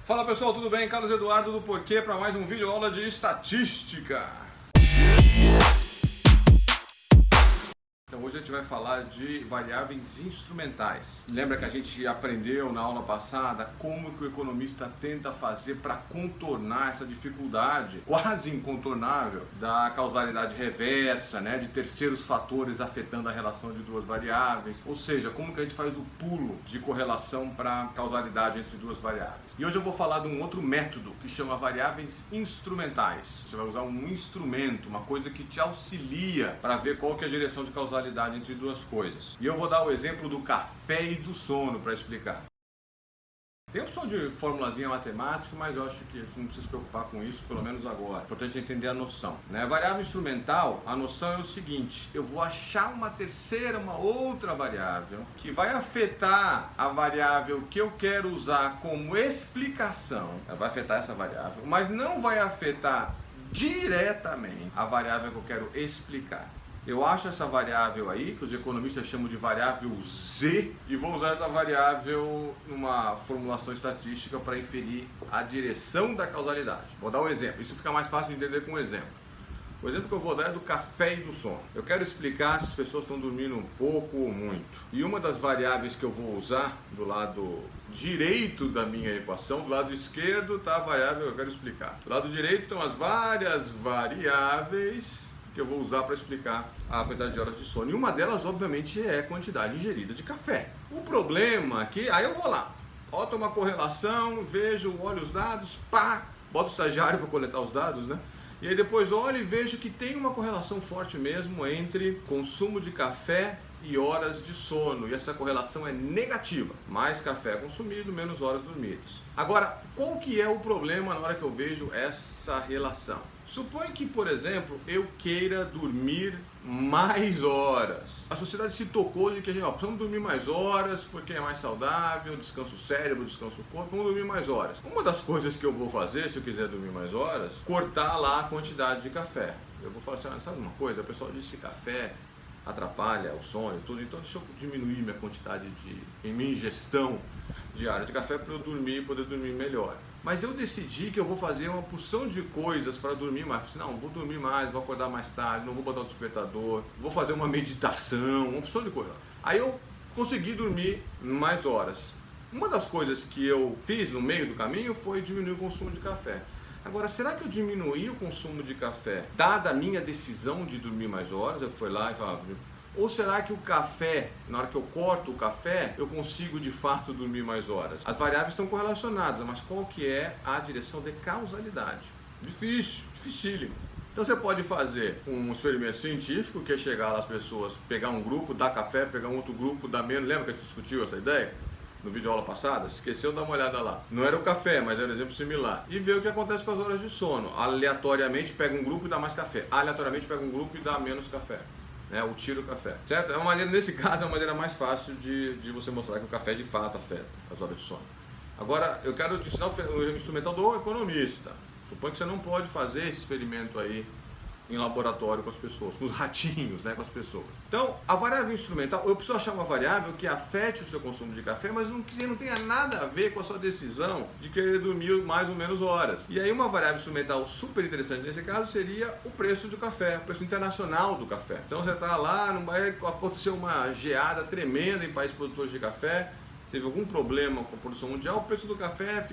Fala pessoal, tudo bem? Carlos Eduardo do Porquê para mais um vídeo aula de estatística. Então hoje a gente vai falar de variáveis instrumentais. Lembra que a gente aprendeu na aula passada como que o economista tenta fazer para contornar essa dificuldade quase incontornável da causalidade reversa, né, de terceiros fatores afetando a relação de duas variáveis, ou seja, como que a gente faz o pulo de correlação para causalidade entre duas variáveis. E hoje eu vou falar de um outro método que chama variáveis instrumentais. Você vai usar um instrumento, uma coisa que te auxilia para ver qual que é a direção de causalidade entre duas coisas. E eu vou dar o exemplo do café e do sono para explicar. Tem opção de formulazinha matemática, mas eu acho que a gente não precisa se preocupar com isso, pelo menos agora. É importante entender a noção, né? Variável instrumental, a noção é o seguinte: eu vou achar uma outra variável que vai afetar a variável que eu quero usar como explicação. Ela vai afetar essa variável, mas não vai afetar diretamente a variável que eu quero explicar. Eu acho essa variável aí, que os economistas chamam de variável Z, e vou usar essa variável numa formulação estatística para inferir a direção da causalidade. Vou dar um exemplo, isso fica mais fácil de entender com um exemplo. O exemplo que eu vou dar é do café e do sono. Eu quero explicar se as pessoas estão dormindo um pouco ou muito. E uma das variáveis que eu vou usar do lado direito da minha equação, do lado esquerdo está a variável que eu quero explicar. Do lado direito estão as várias variáveis que eu vou usar para explicar a quantidade de horas de sono. E uma delas, obviamente, é a quantidade ingerida de café. O problema é que, aí eu vou lá, boto uma correlação, vejo, olho os dados, boto o estagiário para coletar os dados, né? E aí depois olho e vejo que tem uma correlação forte mesmo entre consumo de café e horas de sono. E essa correlação é negativa. Mais café consumido, menos horas dormidas. Agora, qual que é o problema na hora que eu vejo essa relação? Suponha que, por exemplo, eu queira dormir mais horas. A sociedade se tocou de que precisamos dormir mais horas porque é mais saudável, descansa o cérebro, descansa o corpo, vamos dormir mais horas. Uma das coisas que eu vou fazer, se eu quiser dormir mais horas, cortar lá a quantidade de café. Eu vou falar assim, sabe uma coisa? O pessoal diz que café atrapalha o sono e tudo, então deixa eu diminuir minha quantidade minha ingestão diária de café para eu dormir e poder dormir melhor. Mas eu decidi que eu vou fazer uma porção de coisas para dormir mais. Não, vou dormir mais, vou acordar mais tarde, não vou botar o despertador, vou fazer uma meditação, uma porção de coisa. Aí eu consegui dormir mais horas. Uma das coisas que eu fiz no meio do caminho foi diminuir o consumo de café. Agora, será que eu diminuí o consumo de café dada a minha decisão de dormir mais horas? Eu fui lá e falava, ou será que o café, na hora que eu corto o café, eu consigo de fato dormir mais horas? As variáveis estão correlacionadas, mas qual que é a direção de causalidade? Dificílimo. Então você pode fazer um experimento científico, que é chegar lá as pessoas, pegar um grupo, dar café, pegar um outro grupo, dar menos. Lembra que a gente discutiu essa ideia? No vídeo aula passada, se esqueceu, dá uma olhada lá. Não era o café, mas era um exemplo similar. E ver o que acontece com as horas de sono. Aleatoriamente pega um grupo e dá mais café. Aleatoriamente pega um grupo e dá menos café. O tiro do café, certo? É uma maneira, nesse caso, é uma maneira mais fácil de você mostrar que o café de fato afeta as horas de sono. Agora, eu quero te ensinar o instrumental do economista. Suponho que você não pode fazer esse experimento aí em laboratório com as pessoas, com os ratinhos, né, com as pessoas. Então, a variável instrumental, eu preciso achar uma variável que afete o seu consumo de café, mas que não tenha nada a ver com a sua decisão de querer dormir mais ou menos horas. E aí uma variável instrumental super interessante nesse caso seria o preço do café, o preço internacional do café. Então você está lá, aconteceu uma geada tremenda em países produtores de café, teve algum problema com a produção mundial, o preço do café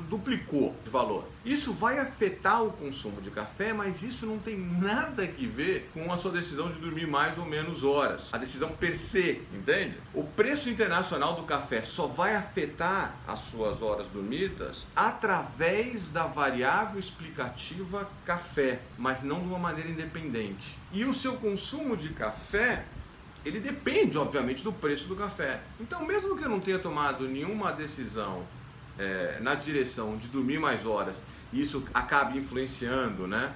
duplicou de valor. Isso vai afetar o consumo de café, mas isso não tem nada a ver com a sua decisão de dormir mais ou menos horas. A decisão per se, entende? O preço internacional do café só vai afetar as suas horas dormidas através da variável explicativa café, mas não de uma maneira independente. E o seu consumo de café, ele depende, obviamente, do preço do café. Então, mesmo que eu não tenha tomado nenhuma decisão na direção de dormir mais horas, e isso acabe influenciando, né,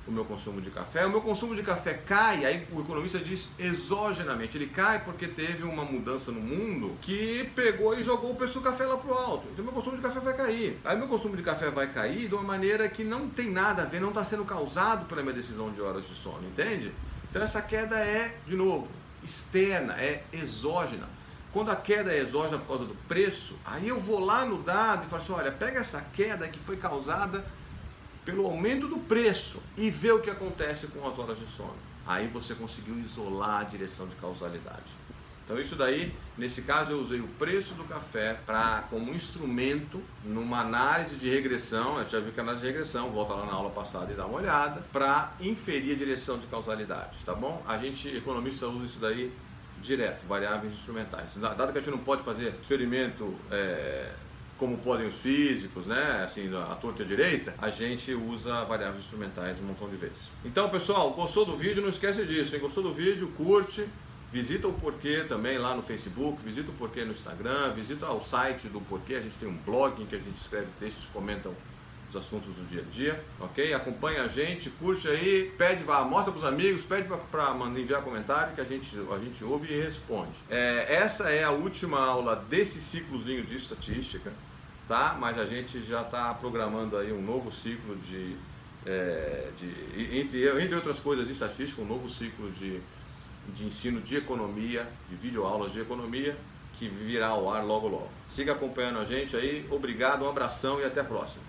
o meu consumo de café, o meu consumo de café cai, aí o economista diz exogenamente, ele cai porque teve uma mudança no mundo que pegou e jogou o preço do café lá pro alto. Então, meu consumo de café vai cair. Aí, meu consumo de café vai cair de uma maneira que não tem nada a ver, não está sendo causado pela minha decisão de horas de sono, entende? Então, essa queda é, de novo, externa, é exógena. quando a queda é exógena por causa do preço, aí eu vou lá no dado e falo assim, olha, pega essa queda que foi causada pelo aumento do preço e vê o que acontece com as horas de sono. Aí você conseguiu isolar a direção de causalidade. Então isso daí, nesse caso eu usei o preço do café como instrumento numa análise de regressão, a gente já viu que a análise de regressão, volta lá na aula passada e dá uma olhada, para inferir a direção de causalidade, tá bom? A gente, economista, usa isso daí direto, variáveis instrumentais. Dado que a gente não pode fazer experimento como podem os físicos, né, assim, à torta e à direita, a gente usa variáveis instrumentais um montão de vezes. Então, pessoal, gostou do vídeo? Não esquece disso, hein? Gostou do vídeo? Curte. Visita o Porquê também lá no Facebook, visita o Porquê no Instagram, visita o site do Porquê, a gente tem um blog em que a gente escreve textos e comentam os assuntos do dia a dia, ok? Acompanha a gente, curte aí, mostra para os amigos, pede para enviar comentário que a gente ouve e responde. Essa é a última aula desse ciclozinho de estatística, tá? Mas a gente já está programando aí um novo ciclo entre outras coisas de estatística, um novo ciclo de ensino de economia, de videoaulas de economia, que virá ao ar logo logo. Siga acompanhando a gente aí, obrigado, um abração e até a próxima.